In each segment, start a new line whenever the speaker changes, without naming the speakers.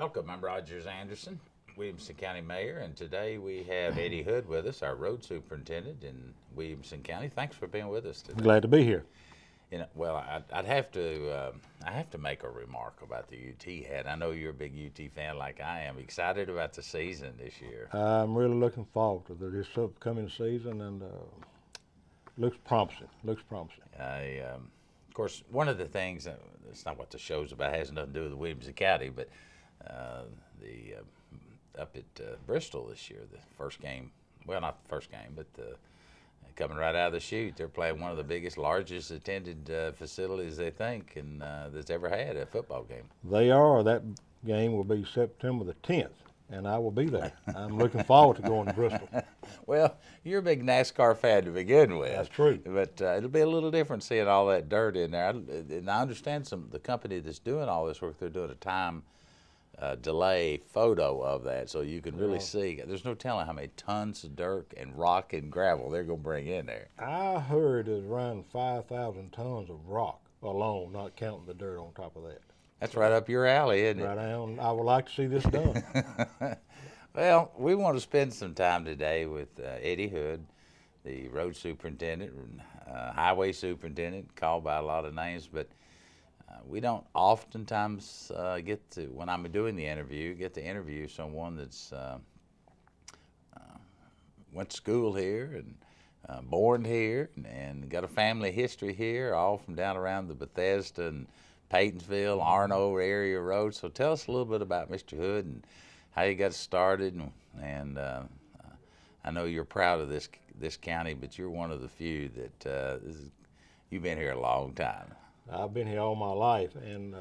Welcome. I'm Rogers Anderson, Williamson County Mayor, and today we have Eddie Hood with us, our road superintendent in Williamson County. Thanks for being with us today.
Glad to be here.
Well, I have to make a remark about the UT hat. I know you're a big UT fan like I am. Excited about the season this year.
I'm really looking forward to this upcoming season, and looks promising.
Of course, one of the things, it's not what the show's about, it has nothing to do with Williamson County, but up at Bristol this year, the first game, well, not the first game, but coming right out of the chute, they're playing one of the biggest, largest attended facilities they think and that's ever had a football game.
They are. That game will be September the 10th, and I will be there. I'm looking forward to going to Bristol.
Well, you're a big NASCAR fan to begin with.
That's true.
But it'll be a little different seeing all that dirt in there. And I understand the company that's doing all this work, they're doing a time delay photo of that, so you can really see. There's no telling how many tons of dirt and rock and gravel they're going to bring in there.
I heard there's around 5,000 tons of rock alone, not counting the dirt on top of that.
That's right up your alley, isn't it?
Right on. I would like to see this done.
Well, we want to spend some time today with Eddie Hood, the road superintendent, highway superintendent, called by a lot of names, but we don't oftentimes get to, when I'm doing the interview, get to interview someone that's went to school here and born here and got a family history here, all from down around the Bethesda and Paytonsville, Arno area road. So tell us a little bit about Mr. Hood and how you got started. And I know you're proud of this county, but you're one of the few that you've been here a long time.
I've been here all my life, and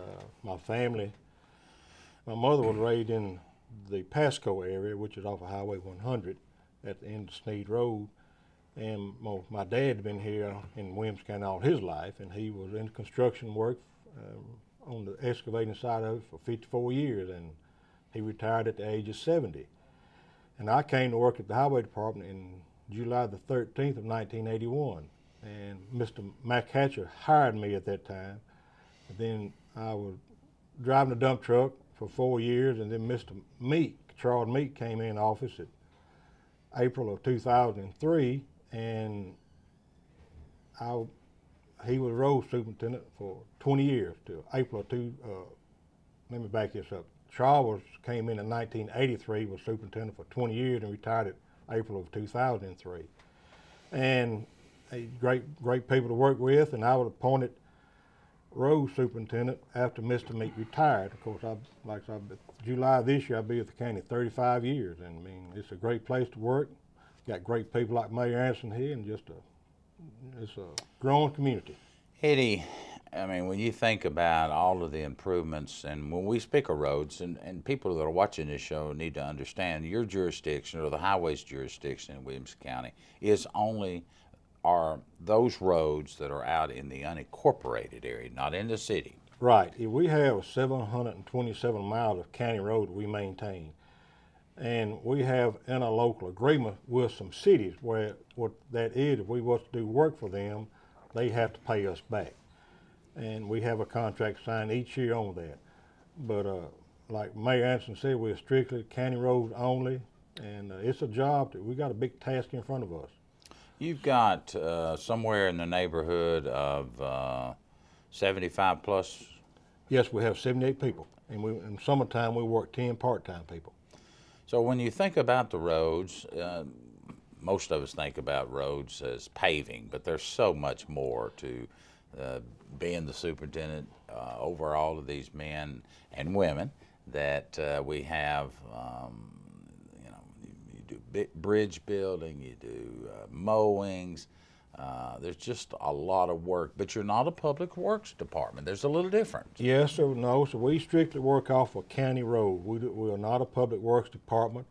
my family, my mother was raised in the Pasco area, which is off of Highway 100 at the end of Sneed Road. And my dad had been here in Williamson County all his life, and he was in construction work on the excavating side of it for 54 years, and he retired at the age of 70. And I came to work at the Highway Department in July the 13th of 1981. And Mr. Mac Hatcher hired me at that time. And then I was driving a dump truck for 4 years, and then Mr. Meek, Charles Meek, came in office at April of 2003, and he was road superintendent for 20 years till April of let me back this up. Charles came in 1983, was superintendent for 20 years, and retired at April of 2003. And great people to work with, and I was appointed road superintendent after Mr. Meek retired. Of course, July this year I'll be with the county 35 years, and I mean, it's a great place to work. Got great people like Mayor Anderson here, and it's a growing community.
Eddie, I mean, when you think about all of the improvements, and when we speak of roads, and people that are watching this show need to understand, your jurisdiction, or the highway's jurisdiction in Williamson County, are those roads that are out in the unincorporated area, not in the city.
Right. We have 727 miles of county road we maintain. And we have interlocal agreement with some cities where what that is, if we was to do work for them, they have to pay us back. And we have a contract signed each year on that. But like Mayor Anderson said, we're strictly county roads only, and it's a job that we got a big task in front of us.
You've got somewhere in the neighborhood of 75 plus?
Yes, we have 78 people, and in summertime we work 10 part-time people.
So when you think about the roads, most of us think about roads as paving, but there's so much more to being the superintendent over all of these men and women that we have. You do bridge building, you do mowings. There's just a lot of work, but you're not a public works department. There's a little difference.
Yes or no, so we strictly work off a county road. We are not a public works department.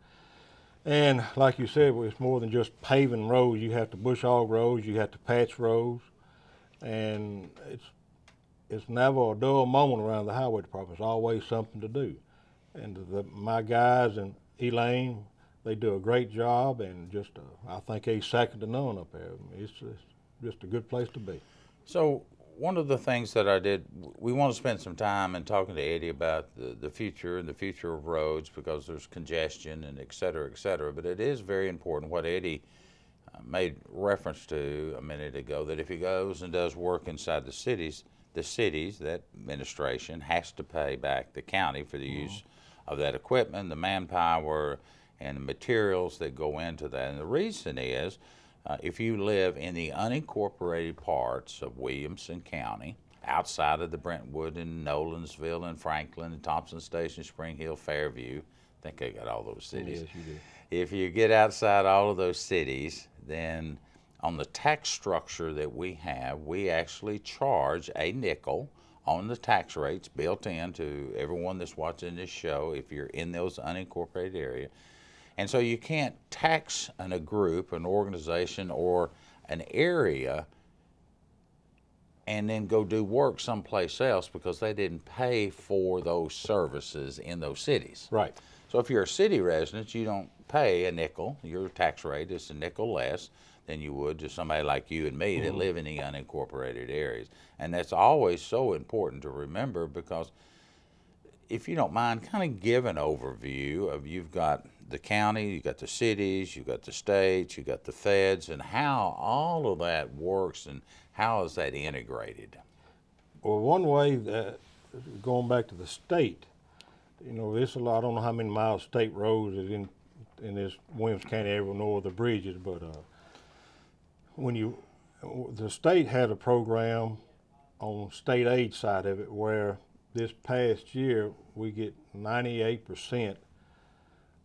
And like you said, it's more than just paving roads. You have to bush hog roads, you have to patch roads, and it's never a dull moment around the highway department. It's always something to do. And my guys and Elaine, they do a great job, and I think he's second to none up there. It's just a good place to be.
So one of the things that I did, we want to spend some time in talking to Eddie about the future and the future of roads because there's congestion and et cetera, et cetera. But it is very important what Eddie made reference to a minute ago, that if he goes and does work inside the cities, that administration has to pay back the county for the use of that equipment, the manpower, and the materials that go into that. And the reason is, if you live in the unincorporated parts of Williamson County, outside of the Brentwood and Nolensville and Franklin and Thompson Station, Spring Hill, Fairview, I think I got all those cities.
Yes, you do.
If you get outside all of those cities, then on the tax structure that we have, we actually charge a nickel on the tax rates built into everyone that's watching this show if you're in those unincorporated areas. And so you can't tax a group, an organization, or an area and then go do work someplace else because they didn't pay for those services in those cities.
Right.
So if you're a city resident, you don't pay a nickel. Your tax rate is a nickel less than you would to somebody like you and me that live in the unincorporated areas. And that's always so important to remember, because if you don't mind, kind of give an overview of, you've got the county, you've got the cities, you've got the states, you've got the feds, and how all of that works and how is that integrated?
Well, one way that, going back to the state, you know, there's a lot, I don't know how many miles state roads is in this Williamson County area, nor the bridges, but the state had a program on state aid side of it where this past year we get 98%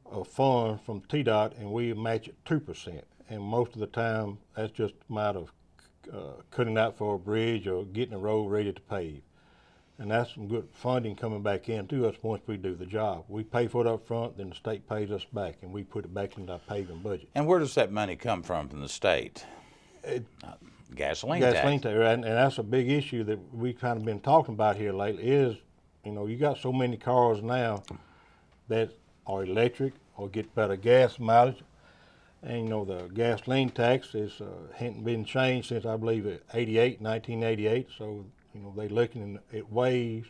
of funds from TDOT and we match it 2%. And most of the time that's just a matter of cutting out for a bridge or getting a road ready to pave. And that's some good funding coming back in to us once we do the job. We pay for it up front, then the state pays us back, and we put it back into our paving budget.
And where does that money come from the state? Gasoline
Gasoline
tax.
tax, and that's a big issue that we've kind of been talking about here lately is, you know, you got so many cars now that are electric or get better gas mileage. And, you know, the gasoline tax hadn't been changed since, I believe, 1988. So, you know, they're looking at ways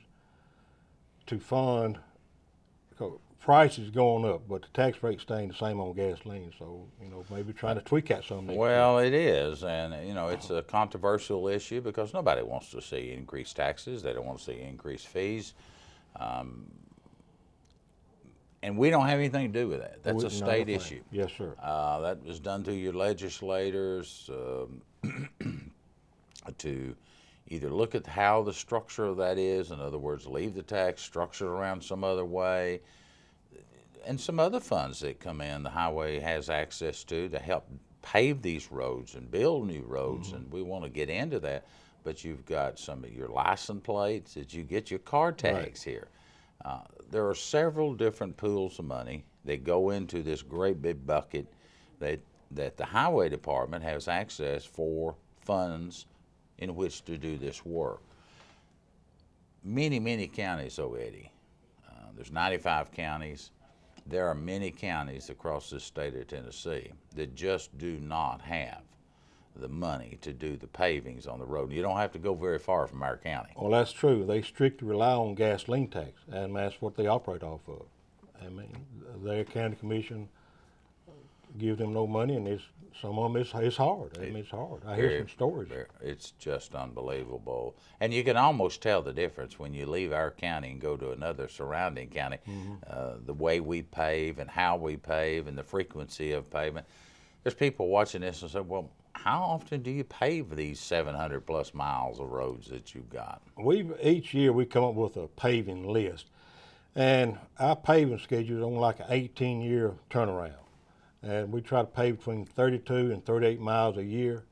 to fund, because prices going up, but the tax rate's staying the same on gasoline. So, you know, maybe trying to tweak that some.
Well, it is, and you know, it's a controversial issue because nobody wants to see increased taxes. They don't want to see increased fees, and we don't have anything to do with that. That's a state issue.
Yes, sir.
That was done through your legislators to either look at how the structure of that is, in other words, leave the tax structured around some other way, and some other funds that come in the highway has access to help pave these roads and build new roads, and we want to get into that. But you've got some of your license plates that you get your car tags here. There are several different pools of money that go into this great big bucket that the highway department has access for funds in which to do this work. Many, many counties, Eddie. There's 95 counties. There are many counties across the state of Tennessee that just do not have the money to do the pavings on the road. You don't have to go very far from our county.
Well, that's true. They strictly rely on gasoline tax, and that's what they operate off of. I mean, their county commission gives them no money, and some of them it's hard. I mean, it's hard. I hear some stories.
It's just unbelievable. And you can almost tell the difference when you leave our county and go to another surrounding county, the way we pave and how we pave and the frequency of pavement. There's people watching this and say, well, how often do you pave these 700 plus miles of roads that you've got?
Each year we come up with a paving list, and our paving schedule is on like an 18-year turnaround. And we try to pave between 32 and 38 miles a year,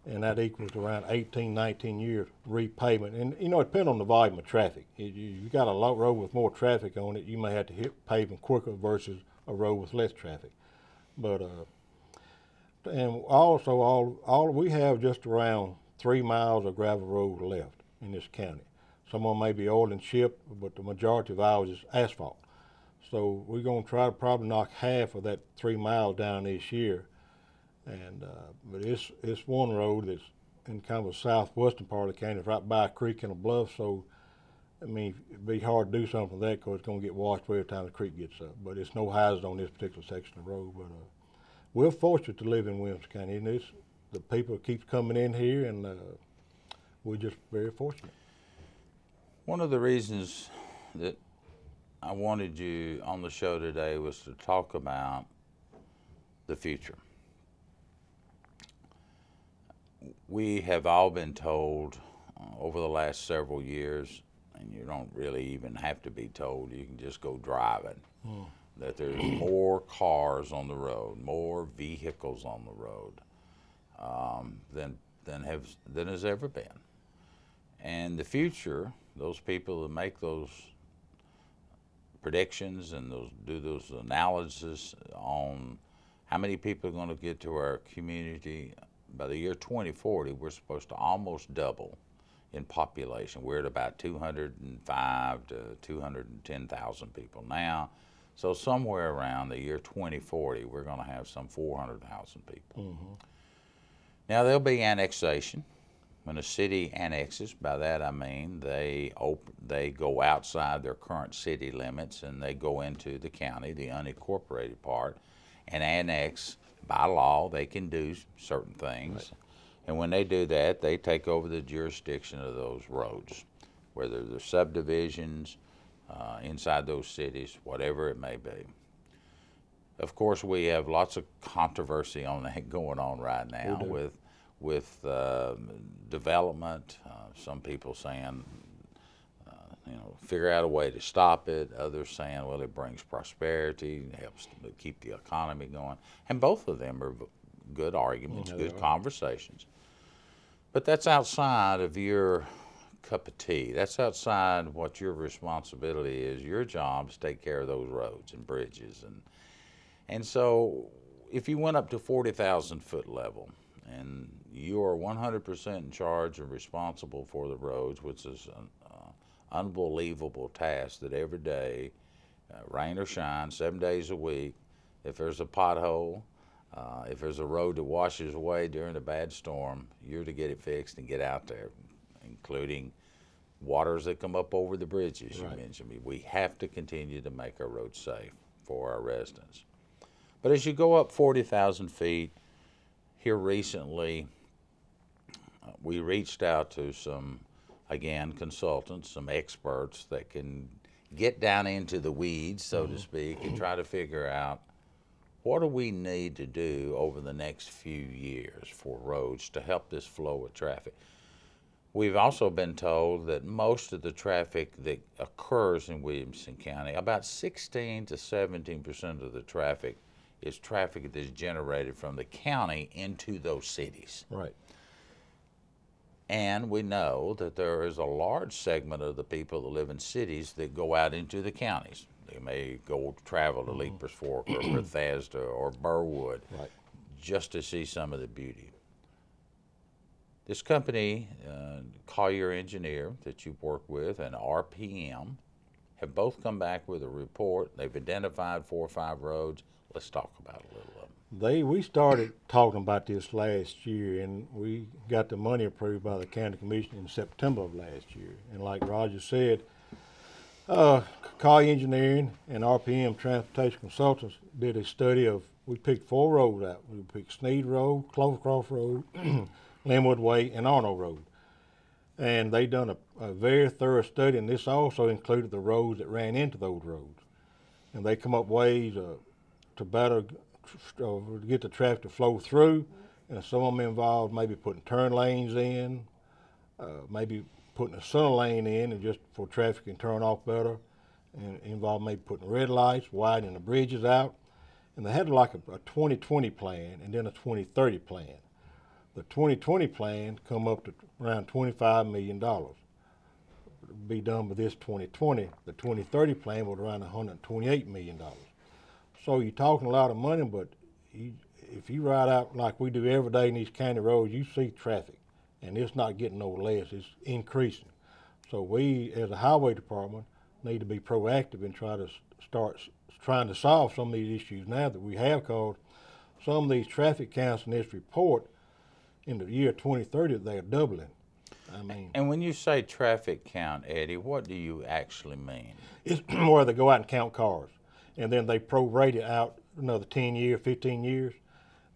and that equals around 18, 19 years repavement. And, you know, it depends on the volume of traffic. You got a road with more traffic on it, you may have to hit paving quicker versus a road with less traffic. But, and also, we have just around 3 miles of gravel road left in this county. Some of them may be oil and chip, but the majority of ours is asphalt. So we're going to try to probably knock half of that 3 miles down this year. And but it's one road that's in kind of a southwestern part of the county. It's right by a creek and a bluff, so I mean, it'd be hard to do something with that because it's going to get washed away every time the creek gets up. But it's no hazard on this particular section of road. But we're fortunate to live in Williamson County, and the people keep coming in here, and we're just very fortunate.
One of the reasons that I wanted you on the show today was to talk about the future. We have all been told over the last several years, and you don't really even have to be told, you can just go driving, that there's more cars on the road, more vehicles on the road than has ever been. And the future, those people that make those predictions and do those analysis on how many people are going to get to our community by the year 2040, we're supposed to almost double in population. We're at about 205 to 210,000 people now. So somewhere around the year 2040, we're going to have some 400,000 people.
Mm-hmm.
Now there'll be annexation. When a city annexes, by that I mean they go outside their current city limits and they go into the county, the unincorporated part, and annex. By law, they can do certain things. Right. And when they do that, they take over the jurisdiction of those roads, whether they're subdivisions, inside those cities, whatever it may be. Of course, we have lots of controversy on that going on right now with development. Some people saying, figure out a way to stop it. Others saying, well, it brings prosperity, it helps to keep the economy going. And both of them are good arguments, good conversations. But that's outside of your cup of tea. That's outside what your responsibility is. Your job is to take care of those roads and bridges. And so if you went up to 40,000 foot level and you are 100% in charge and responsible for the roads, which is an unbelievable task that every day, rain or shine, 7 days a week, if there's a pothole, if there's a road that washes away during a bad storm, you're to get it fixed and get out there, including waters that come up over the bridges you mentioned. We have to continue to make our roads safe for our residents. But as you go up 40,000 feet, here recently, we reached out to some, again, consultants, some experts that can get down into the weeds, so to speak, and try to figure out what do we need to do over the next few years for roads to help this flow of traffic. We've also been told that most of the traffic that occurs in Williamson County, about 16 to 17% of the traffic is traffic that's generated from the county into those cities.
Right.
And we know that there is a large segment of the people that live in cities that go out into the counties. They may go travel to Leapers Fork or Bethesda or Burwood just to see some of the beauty. This company, Collier Engineer, that you've worked with, and RPM, have both come back with a report. They've identified 4 or 5 roads. Let's talk about a little of them.
We started talking about this last year, and we got the money approved by the county commission in September of last year. And like Roger said, Collier Engineering and RPM Transportation Consultants did a study of, we picked 4 roads out. We picked Sneed Road, Clovercroft Road, Linwood Way, and Arnold Road. And they done a very thorough study, and this also included the roads that ran into those roads. And they come up ways to better get the traffic to flow through, and some of them involved maybe putting turn lanes in, maybe putting a center lane in and just for traffic can turn off better, and involved maybe putting red lights, widening the bridges out. And they had like a 2020 plan and then a 2030 plan. The 2020 plan come up to around $25 million. Be done with this 2020. The 2030 plan was around $128 million. So you're talking a lot of money, but if you ride out like we do every day in these county roads, you see traffic, and it's not getting no less, it's increasing. So we, as a highway department, need to be proactive and try to start trying to solve some of these issues now that we have, called some of these traffic counts in this report in the year 2030, they're doubling. I mean,
And when you say traffic count, Eddie, what do you actually mean?
it's where they go out and count cars, and then they prorate it out another 10 years, 15 years,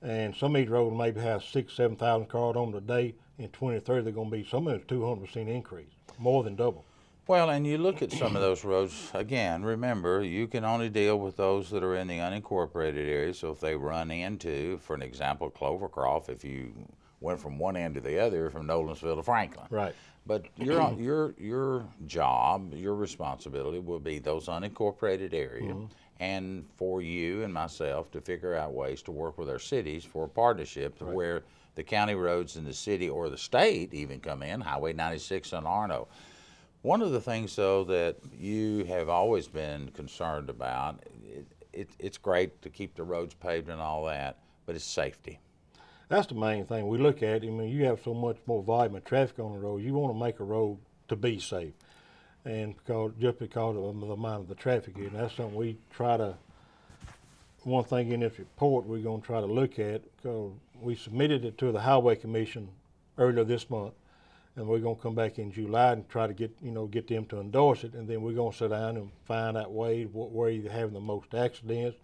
and some of these roads maybe have 7,000 cars on them today. In 2030, they're going to be some of it's 200% increase, more than double.
Well, and you look at some of those roads, again, remember, you can only deal with those that are in the unincorporated area. So if they run into, for an example, Clovercroft, if you went from one end to the other, from Nolensville to Franklin.
Right.
But your job, your responsibility will be those unincorporated areas, and for you and myself to figure out ways to work with our cities for a partnership where the county roads in the city or the state even come in, Highway 96 and Arno. One of the things, though, that you have always been concerned about, it's great to keep the roads paved and all that, but it's safety.
That's the main thing we look at. I mean, you have so much more volume of traffic on the road. You want to make a road to be safe, and because of the amount of the traffic here, and that's something we try to. One thing in this report we're going to try to look at, because we submitted it to the Highway Commission earlier this month, and we're going to come back in July and try to get them to endorse it, and then we're going to sit down and find out where you're having the most accidents,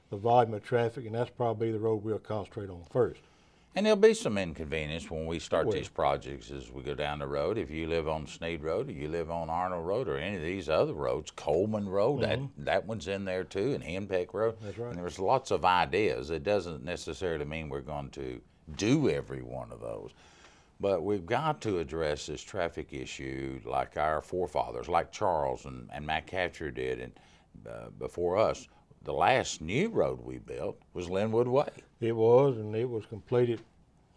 the volume of traffic, and that's probably the road we'll concentrate on first.
And there'll be some inconvenience when we start these projects as we go down the road. If you live on Sneed Road, or you live on Arnold Road, or any of these other roads, Coleman Road, that one's in there too, and Henpeck Road.
That's right.
And there's lots of ideas. It doesn't necessarily mean we're going to do every one of those. But we've got to address this traffic issue like our forefathers, like Charles and Matt Catcher did, and before us. The last new road we built was Linwood Way.
It was, and it was completed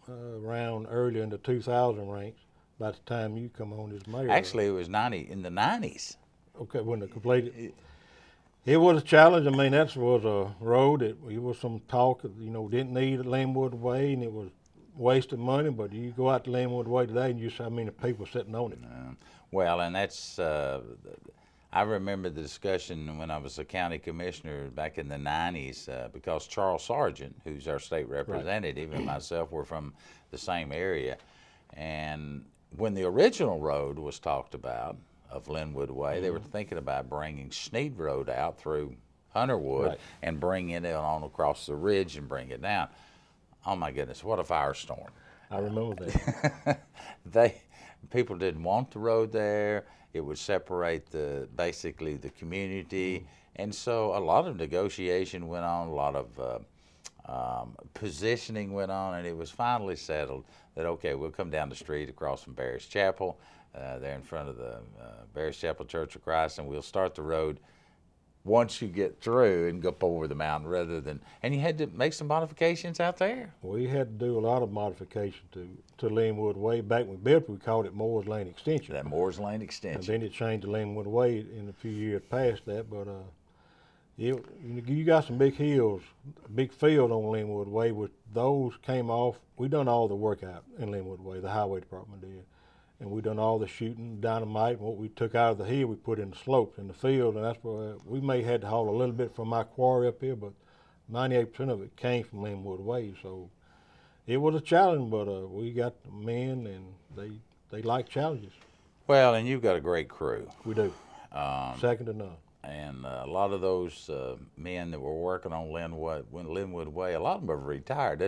around early in the 2000 ranks. By the time you come on as mayor,
Actually, it was in the 90s.
Okay, when they completed, it was a challenge. I mean, that was a road that it was some talk. Didn't need Linwood Way, and it was wasted money. But you go out to Linwood Way today, and you see how many people sitting on it.
Well, and that's. I remember the discussion when I was a county commissioner back in the 90s, because Charles Sargent, who's our state representative, and myself were from the same area. And when the original road was talked about of Linwood Way, they were thinking about bringing Sneed Road out through Hunterwood and bringing it on across the ridge and bring it down. Oh my goodness, what a firestorm.
I remember that.
People didn't want the road there. It would separate basically the community, and so a lot of negotiation went on, a lot of positioning went on, and it was finally settled that okay, we'll come down the street across from Barris Chapel, there in front of the Barris Chapel Church of Christ, and we'll start the road once you get through and go up over the mountain and you had to make some modifications out there.
We had to do a lot of modification to Linwood Way. Back when we built it, we called it Moore's Lane Extension.
That Moore's Lane Extension.
And then it changed to Linwood Way in a few years past that. But you got some big hills, big field on Linwood Way. With those came off, we done all the work out in Linwood Way, the highway department did. And we done all the shooting, dynamite, and what we took out of the hill, we put in the slopes in the field, and that's where we may had to haul a little bit from my quarry up here, but 98% of it came from Linwood Way. So it was a challenge, but we got the men, and they like challenges.
Well, and you've got a great crew.
We do. Second to none.
And a lot of those men that were working on Linwood Way, a lot of them have retired.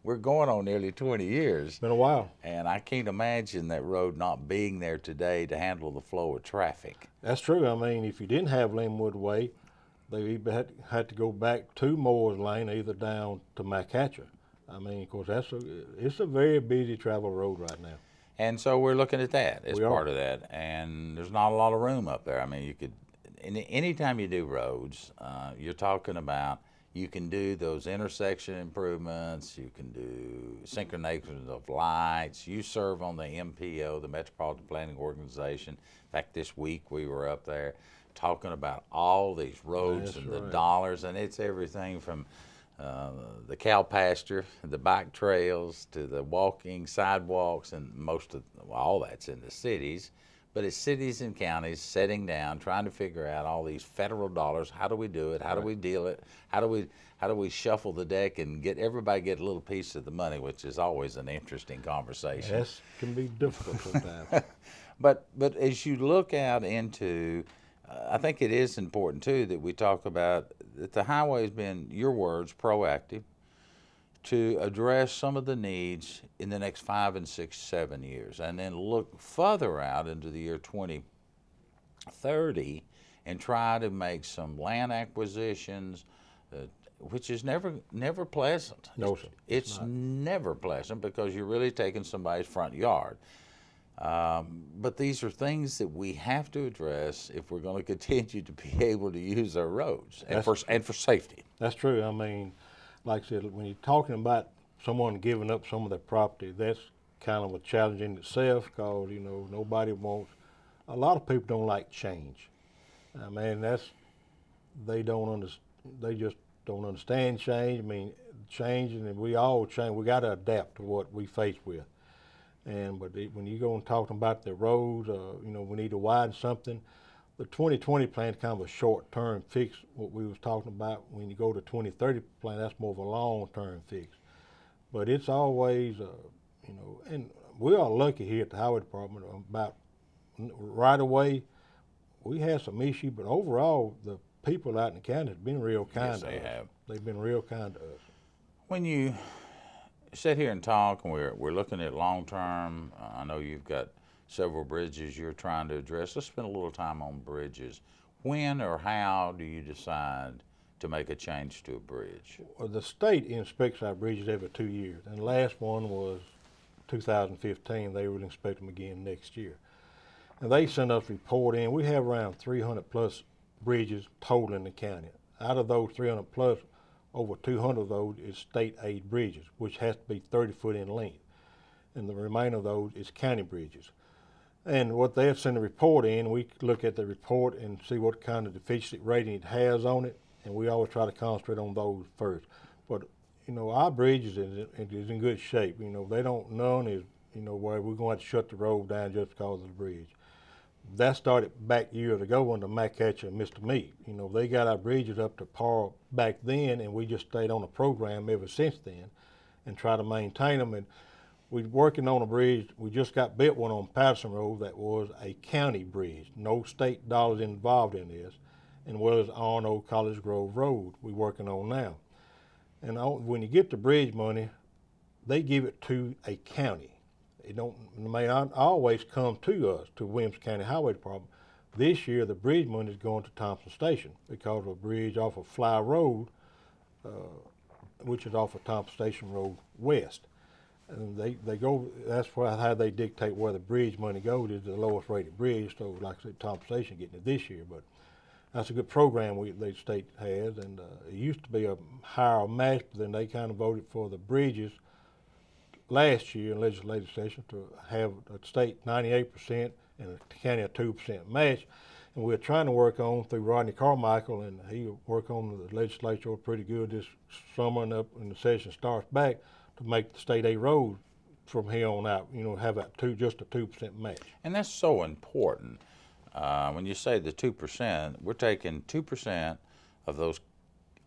We're going on nearly 20 years.
It's been a while.
And I can't imagine that road not being there today to handle the flow of traffic.
That's true. I mean, if you didn't have Linwood Way, they either had to go back to Moore's Lane, either down to McCatcher. I mean, of course, it's a very busy travel road right now.
And so we're looking at that as part of that. And there's not a lot of room up there. I mean, anytime you do roads, you're talking about you can do those intersection improvements, you can do synchronization of lights, you serve on the MPO, the Metropolitan Planning Organization. In fact, this week we were up there talking about all these roads the dollars, and it's everything from the cow pasture, the bike trails, to the walking sidewalks, and all that's in the cities. but it's cities and counties sitting down, trying to figure out all these federal dollars. How do we do it? How do we deal it? How do we shuffle the deck and get everybody get a little piece of the money, which is always an interesting conversation.
That can be difficult sometimes.
But as you look out into, I think it is important too that we talk about that the highway has been, your words, proactive to address some of the needs in the next 5 and 6, 7 years, and then look further out into the year 2030 and try to make some land acquisitions, which is never pleasant.
No, sir.
It's never pleasant because you're really taking somebody's front yard. But these are things that we have to address if we're going to continue to be able to use our roads and for safety.
That's true. I mean, like I said, when you're talking about someone giving up some of their property, that's kind of a challenge in itself because, you know, nobody wants, a lot of people don't like change. I mean, they just don't understand change. I mean, changing, and we all change. We got to adapt to what we face with. When you go and talking about the roads, you know, we need to widen something. The 2020 plan is kind of a short-term fix, what we was talking about. When you go to 2030 plan, that's more of a long-term fix. But it's always, you know, and we are lucky here at the Highway Department about right away. We had some issue, but overall, the people out in the county have been real kind to us.
Yes, they have.
They've been real kind to us.
When you sit here and talk, and we're looking at long-term, I know you've got several bridges you're trying to address. Let's spend a little time on bridges. When or how do you decide to make a change to a bridge?
Well, the state inspects our bridges every 2 years, and the last one was 2015. They will inspect them again next year. And they send us a report in. We have around 300 plus bridges total in the county. Out of those 300 plus, over 200 of those is state aid bridges, which has to be 30 foot in length. And the remainder of those is county bridges. And what they have sent a report in, we look at the report and see what kind of deficiency rating it has on it, and we always try to concentrate on those first. But, you know, our bridges is in good shape. You know, none is, you know, where we're going to have to shut the road down just because of the bridge. That started back years ago under McCatcher and Mr. Meade. You know, they got our bridges up to par back then, and we just stayed on the program ever since then and try to maintain them. And we're working on a bridge. We just got built one on Patterson Road that was a county bridge. No state dollars involved in this, and well as Arnold College Grove Road we're working on now. And when you get the bridge money, they give it to a county. It may not always come to us, to Williamson County Highway Department. This year, the bridge money is going to Thompson Station because of a bridge off of Fly Road, which is off of Thompson Station Road West. And they go, that's how they dictate where the bridge money goes, is the lowest rated bridge. So like I said, Thompson Station getting it this year, but that's a good program the state has. And it used to be a higher match, but then they kind of voted for the bridges last year in legislative session to have a state 98% and a county a 2% match. And we're trying to work on through Rodney Carmichael, and he'll work on the legislature pretty good this summer and up when the session starts back to make the state aid road from here on out, you know, have just a 2% match.
And that's so important. When you say the 2%, we're taking 2% of those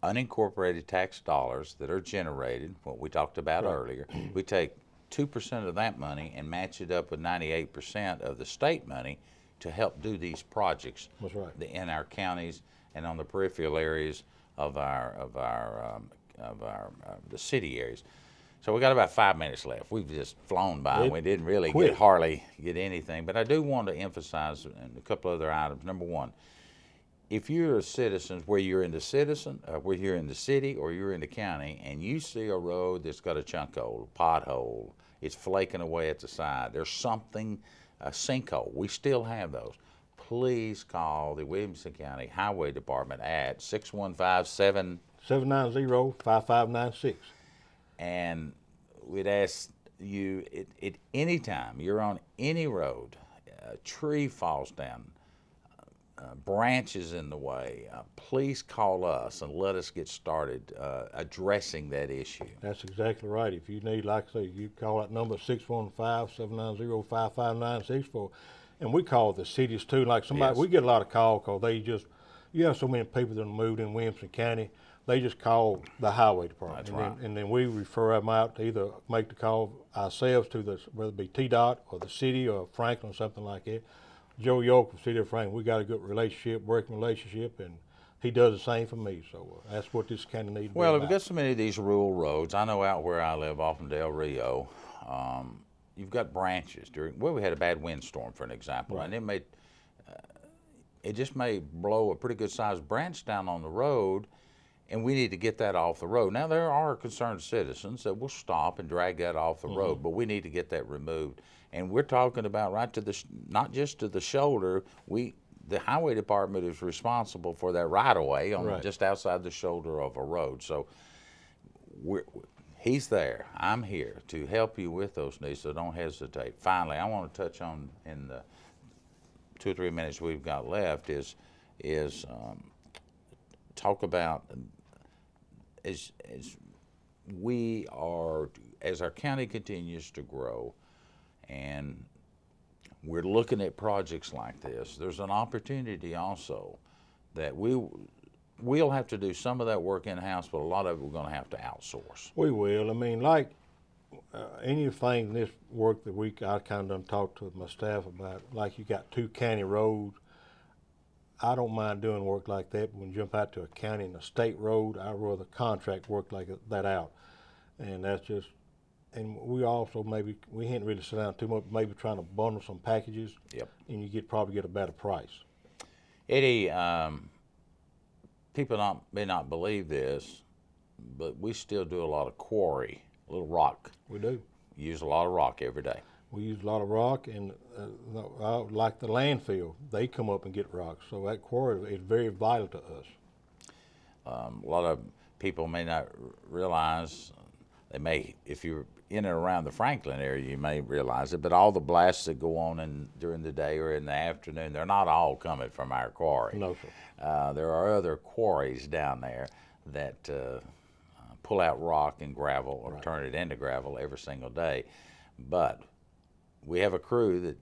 unincorporated tax dollars that are generated, what we talked about earlier. We take 2% of that money and match it up with 98% of the state money to help do these projects.
That's right.
In our counties and on the peripheral areas of the city areas. So we got about 5 minutes left. We've just flown by. And we didn't really hardly get anything. But I do want to emphasize a couple other items. Number one, if you're a citizen, where you're in the city or you're in the county, and you see a road that's got a chunk hole, a pothole, it's flaking away at the side, there's something, a sinkhole, we still have those. Please call the Williamson County Highway Department at
790-5596.
And we'd ask you at any time you're on any road, a tree falls down, branches in the way, please call us and let us get started addressing that issue.
That's exactly right. If you need, like I say, you call that number 615-790-5596 for And we call the cities too. Like somebody,
Yes.
we get a lot of calls because you have so many people that moved in Williamson County. They just call the highway department.
That's right.
And then we refer them out to either make the call ourselves to whether it be TDOT or the city or Franklin or something like that. Joe York from City of Franklin, we got a good working relationship, and he does the same for me. So that's what this county needs to be
Well,
about.
we've got so many of these rural roads. I know out where I live, off in Del Rio, you've got branches. We had a bad windstorm, for an example,
Right.
and it just may blow a pretty good sized branch down on the road, and we need to get that off the road. Now, there are concerned citizens that will stop and drag that off the road, but we need to get that removed. And we're talking about right to not just to the shoulder. The highway department is responsible for that right of way on
Right.
just outside the shoulder of a road. So he's there. I'm here to help you with those needs, so don't hesitate. Finally, I want to touch on, in the 2 or 3 minutes we've got left, is talk about as our county continues to grow, and we're looking at projects like this. There's an opportunity also that we'll have to do some of that work in-house, but a lot of it we're going to have to outsource.
We will. I mean, like anything in this work that I kind of done talked to my staff about, like you got 2 county roads. I don't mind doing work like that, but when you jump out to a county and a state road, I'd rather contract work like that out. And that's just, and we also we hadn't really sit down too much, maybe trying to bundle some packages.
Yep.
And you probably get a better price.
Eddie, people may not believe this, but we still do a lot of quarry, a little rock.
We do.
Use a lot of rock every day.
We use a lot of rock, and like the landfill, they come up and get rocks. So that quarry is very vital to us.
A lot of people may not realize, if you're in and around the Franklin area, you may realize it, but all the blasts that go on during the day or in the afternoon, they're not all coming from our quarry.
No, sir.
There are other quarries down there that pull out rock and gravel or turn it into gravel every single day. But we have a crew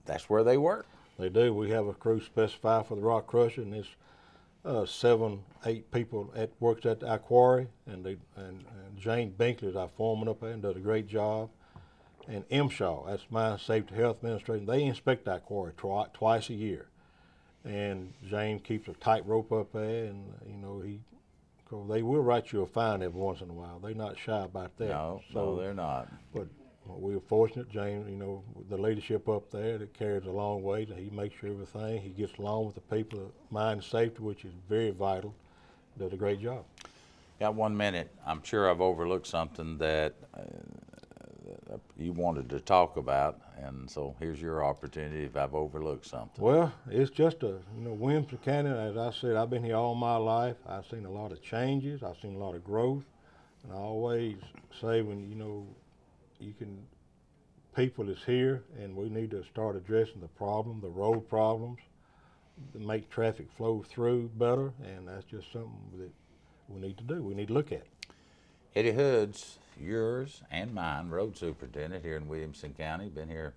that's where they work.
They do. We have a crew specified for the rock crusher, and it's 7, 8 people that works at our quarry, and Jane Binkley is our foreman up there and does a great job. And MSHA, that's Mine Safety Health Administration, they inspect our quarry twice a year. And Jane keeps a tight rope up there, and cause they will write you a fine every once in a while. They're not shy about that.
No, they're not.
But we're fortunate, James, the leadership up there that carries a long way. He makes sure everything. He gets along with the people, mine safety, which is very vital. Does a great job.
Got 1 minute. I'm sure I've overlooked something that you wanted to talk about, and so here's your opportunity if I've overlooked something.
Well, it's just Williamson County, as I said, I've been here all my life. I've seen a lot of changes. I've seen a lot of growth. And I always say when, people is here, and we need to start addressing the road problems, to make traffic flow through better, and that's just something that we need to do. We need to look at.
Eddie Hood's yours and mine, road superintendent here in Williamson County. Been here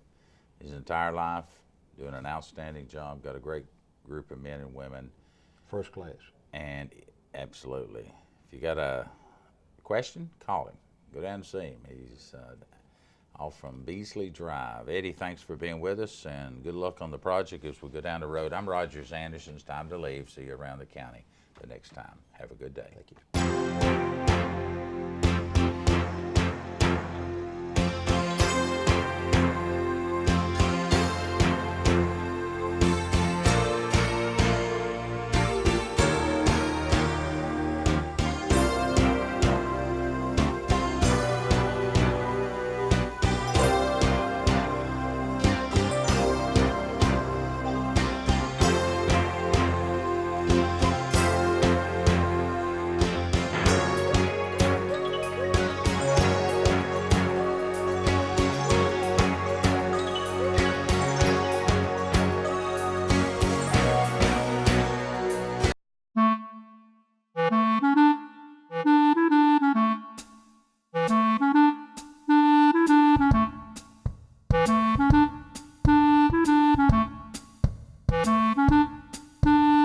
his entire life, doing an outstanding job. Got a great group of men and women.
First class.
And absolutely, if you got a question, call him. Go down and see him. He's off from Beasley Drive. Eddie, thanks for being with us, and good luck on the project as we go down the road. I'm Roger Anderson. It's time to leave. See you around the county the next time. Have a good day.
Thank you.